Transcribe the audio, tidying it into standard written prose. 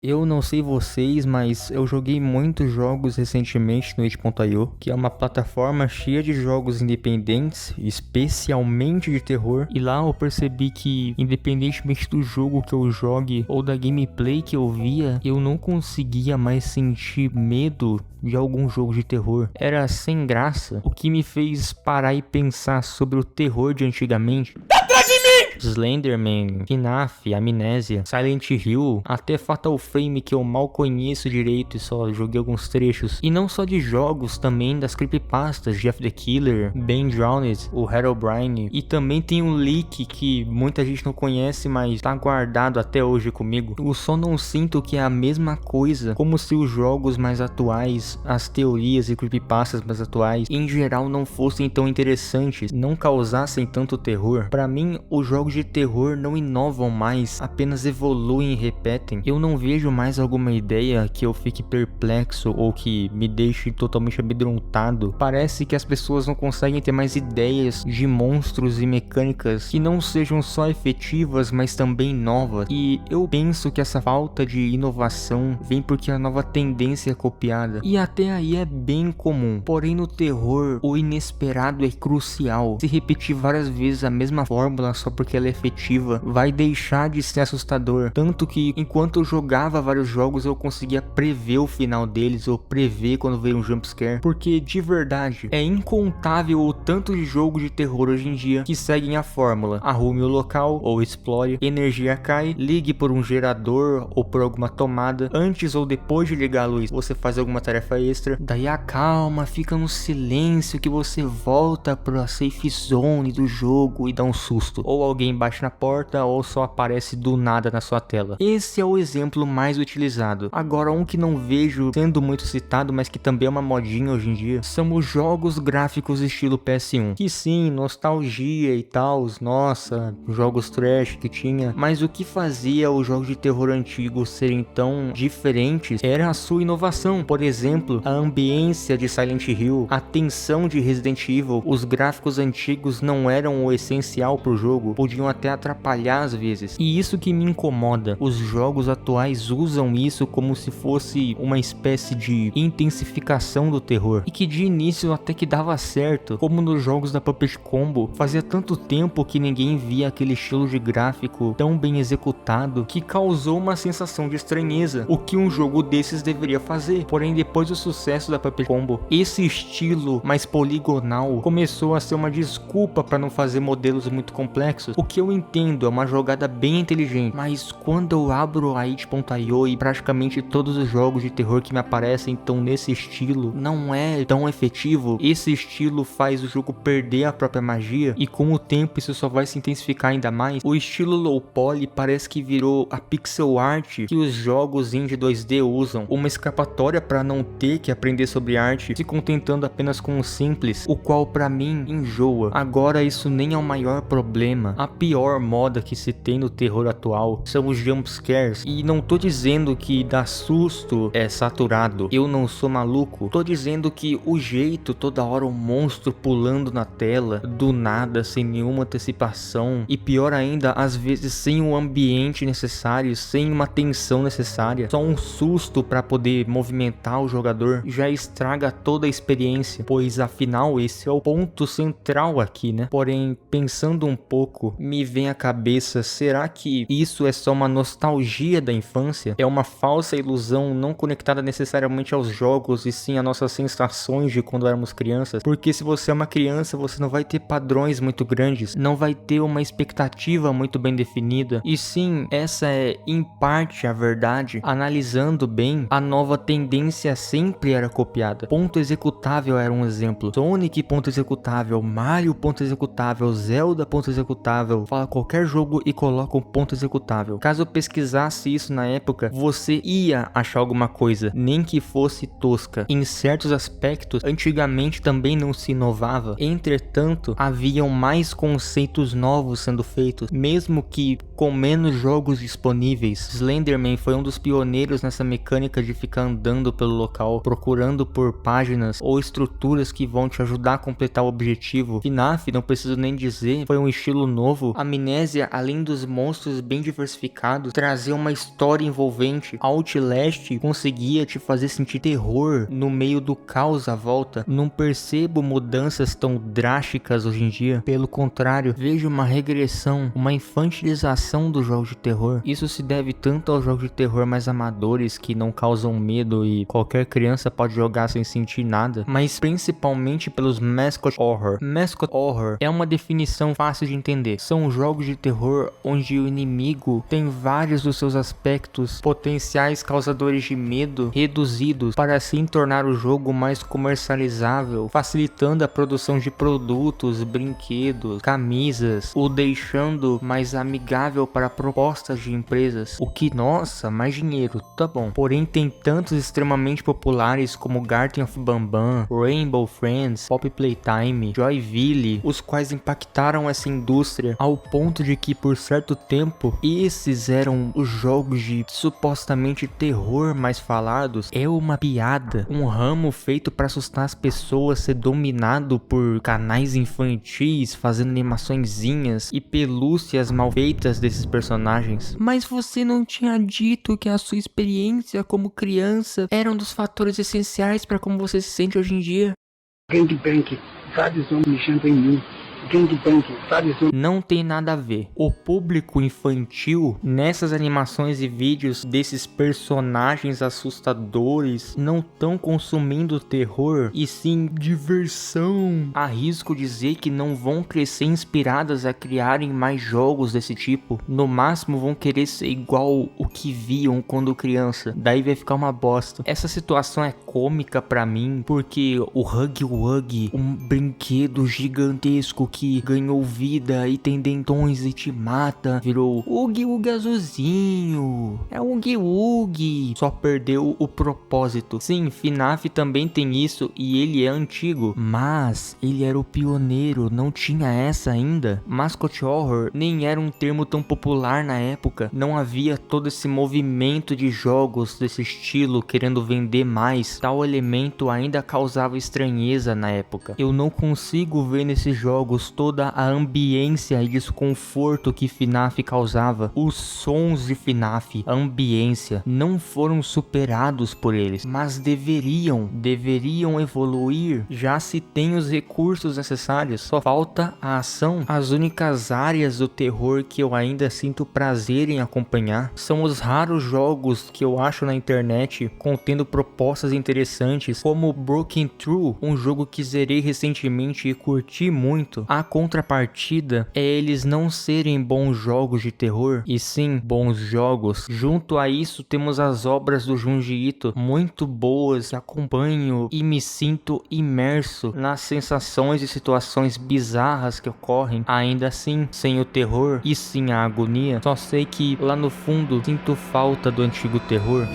Eu não sei vocês, mas eu joguei muitos jogos recentemente no itch.io, que é uma plataforma cheia de jogos independentes, especialmente de terror. E lá eu percebi que, independentemente do jogo que eu jogue ou da gameplay que eu via, eu não conseguia mais sentir medo de algum jogo de terror. Era sem graça, o que me fez parar e pensar sobre o terror de antigamente. Slenderman, FNAF, Amnésia, Silent Hill, até Fatal Frame, que eu mal conheço direito e só joguei alguns trechos. E não só de jogos, também das creepypastas, Jeff the Killer, Ben Drowned, o Herobrine. E também tem um leak que muita gente não conhece, mas tá guardado até hoje comigo. Eu só não sinto que é a mesma coisa, como se os jogos mais atuais, as teorias e creepypastas mais atuais, em geral não fossem tão interessantes, não causassem tanto terror. Pra mim, os jogos de terror não inovam mais, apenas evoluem e repetem. Eu não vejo mais alguma ideia que eu fique perplexo ou que me deixe totalmente amedrontado. Parece que as pessoas não conseguem ter mais ideias de monstros e mecânicas que não sejam só efetivas, mas também novas. E eu penso que essa falta de inovação vem porque a nova tendência é copiada. E até aí é bem comum. Porém, no terror, o inesperado é crucial. Se repetir várias vezes a mesma fórmula só porque ela é efetiva, vai deixar de ser assustador. Tanto que enquanto eu jogava vários jogos, eu conseguia prever o final deles ou prever quando veio um jumpscare. Porque de verdade, é incontável o tanto de jogo de terror hoje em dia que seguem a fórmula: arrume o local ou explore, energia cai, ligue por um gerador ou por alguma tomada, antes ou depois de ligar a luz você faz alguma tarefa extra, daí acalma, fica no silêncio que você volta pra safe zone do jogo e dá um susto. Ou alguém bate na porta ou só aparece do nada na sua tela. Esse é o exemplo mais utilizado. Agora, um que não vejo sendo muito citado, mas que também é uma modinha hoje em dia, são os jogos gráficos estilo PS1. Que sim, nostalgia e tal, nossa, jogos trash que tinha, mas o que fazia os jogos de terror antigos serem tão diferentes era a sua inovação. Por exemplo, a ambiência de Silent Hill, a tensão de Resident Evil. Os gráficos antigos não eram o essencial pro jogo, podiam até atrapalhar às vezes. E isso que me incomoda. Os jogos atuais usam isso como se fosse uma espécie de intensificação do terror. E que de início até que dava certo, como nos jogos da Puppet Combo. Fazia tanto tempo que ninguém via aquele estilo de gráfico tão bem executado que causou uma sensação de estranheza, o que um jogo desses deveria fazer. Porém, depois do sucesso da Puppet Combo, esse estilo mais poligonal começou a ser uma desculpa para não fazer modelos muito complexos. O que eu entendo, é uma jogada bem inteligente, mas quando eu abro a itch.io e praticamente todos os jogos de terror que me aparecem estão nesse estilo, não é tão efetivo. Esse estilo faz o jogo perder a própria magia e com o tempo isso só vai se intensificar ainda mais. O estilo low poly parece que virou a pixel art que os jogos indie 2D usam, uma escapatória para não ter que aprender sobre arte, se contentando apenas com o simples, o qual para mim enjoa. Agora isso nem é o maior problema. A pior moda que se tem no terror atual são os jumpscares, e não tô dizendo que dar susto é saturado, eu não sou maluco, tô dizendo que o jeito, toda hora um monstro pulando na tela, do nada, sem nenhuma antecipação, e pior ainda, às vezes sem o ambiente necessário, sem uma tensão necessária, só um susto para poder movimentar o jogador, já estraga toda a experiência, pois afinal esse é o ponto central aqui, né? Porém, pensando um pouco, me vem à cabeça, será que isso é só uma nostalgia da infância? É uma falsa ilusão não conectada necessariamente aos jogos e sim a nossas sensações de quando éramos crianças? Porque se você é uma criança, você não vai ter padrões muito grandes, não vai ter uma expectativa muito bem definida. E sim, essa é em parte a verdade. Analisando bem, a nova tendência sempre era copiada. Ponto executável era um exemplo. Sonic ponto executável, Mario ponto executável, Zelda ponto executável. Fala qualquer jogo e coloca um ponto executável. Caso eu pesquisasse isso na época, você ia achar alguma coisa, nem que fosse tosca. Em certos aspectos, antigamente também não se inovava. Entretanto, haviam mais conceitos novos sendo feitos, mesmo que com menos jogos disponíveis. Slenderman foi um dos pioneiros nessa mecânica de ficar andando pelo local, procurando por páginas ou estruturas que vão te ajudar a completar o objetivo. FNAF, não preciso nem dizer, foi um estilo novo novo, Amnésia, além dos monstros bem diversificados, trazia uma história envolvente. Outlast conseguia te fazer sentir terror no meio do caos à volta. Não percebo mudanças tão drásticas hoje em dia. Pelo contrário, vejo uma regressão, uma infantilização dos jogos de terror. Isso se deve tanto aos jogos de terror mais amadores que não causam medo e qualquer criança pode jogar sem sentir nada, mas principalmente pelos Mascot Horror. Mascot Horror é uma definição fácil de entender. São jogos de terror onde o inimigo tem vários dos seus aspectos potenciais causadores de medo reduzidos para assim tornar o jogo mais comercializável, facilitando a produção de produtos, brinquedos, camisas, o deixando mais amigável para propostas de empresas. O que, nossa, mais dinheiro, tá bom. Porém, tem tantos extremamente populares como Garten of Banban, Rainbow Friends, Pop Playtime, Joyville, os quais impactaram essa indústria ao ponto de que por certo tempo esses eram os jogos de supostamente terror mais falados. É uma piada, um ramo feito para assustar as pessoas ser dominado por canais infantis fazendo animaçõezinhas e pelúcias mal feitas desses personagens. Mas você não tinha dito que a sua experiência como criança era um dos fatores essenciais para como você se sente hoje em dia? Gangbang, vários homens mijando em mim. Gangbang, vários homens... Não tem nada a ver. O público infantil nessas animações e vídeos desses personagens assustadores não estão consumindo terror e sim diversão. Arrisco dizer que não vão crescer inspiradas a criarem mais jogos desse tipo. No máximo vão querer ser igual o que viam quando criança. Daí vai ficar uma bosta. Essa situação é cômica pra mim porque o Huggy Wuggy, um brinquedo gigantesco que ganhou vida e tem dentões e te mata, virou Oogie Oogie azulzinho, é Oogie Oogie, só perdeu o propósito. Sim, FNAF também tem isso e ele é antigo, mas ele era o pioneiro, não tinha essa ainda. Mascot Horror nem era um termo tão popular na época, não havia todo esse movimento de jogos desse estilo querendo vender mais, tal elemento ainda causava estranheza na época. Eu não consigo ver nesses jogos toda a ambiência e desconforto que FNAF causava. Os sons de FNAF, a ambiência, não foram superados por eles, mas deveriam evoluir, já se tem os recursos necessários, só falta a ação. As únicas áreas do terror que eu ainda sinto prazer em acompanhar são os raros jogos que eu acho na internet contendo propostas interessantes, como Broken True, um jogo que zerei recentemente e curti muito. A contrapartida é eles não serem bons jogos de terror, e sim bons jogos. Junto a isso temos as obras do Junji Ito, muito boas, que acompanho e me sinto imerso nas sensações e situações bizarras que ocorrem. Ainda assim, sem o terror e sim a agonia, só sei que lá no fundo sinto falta do antigo terror.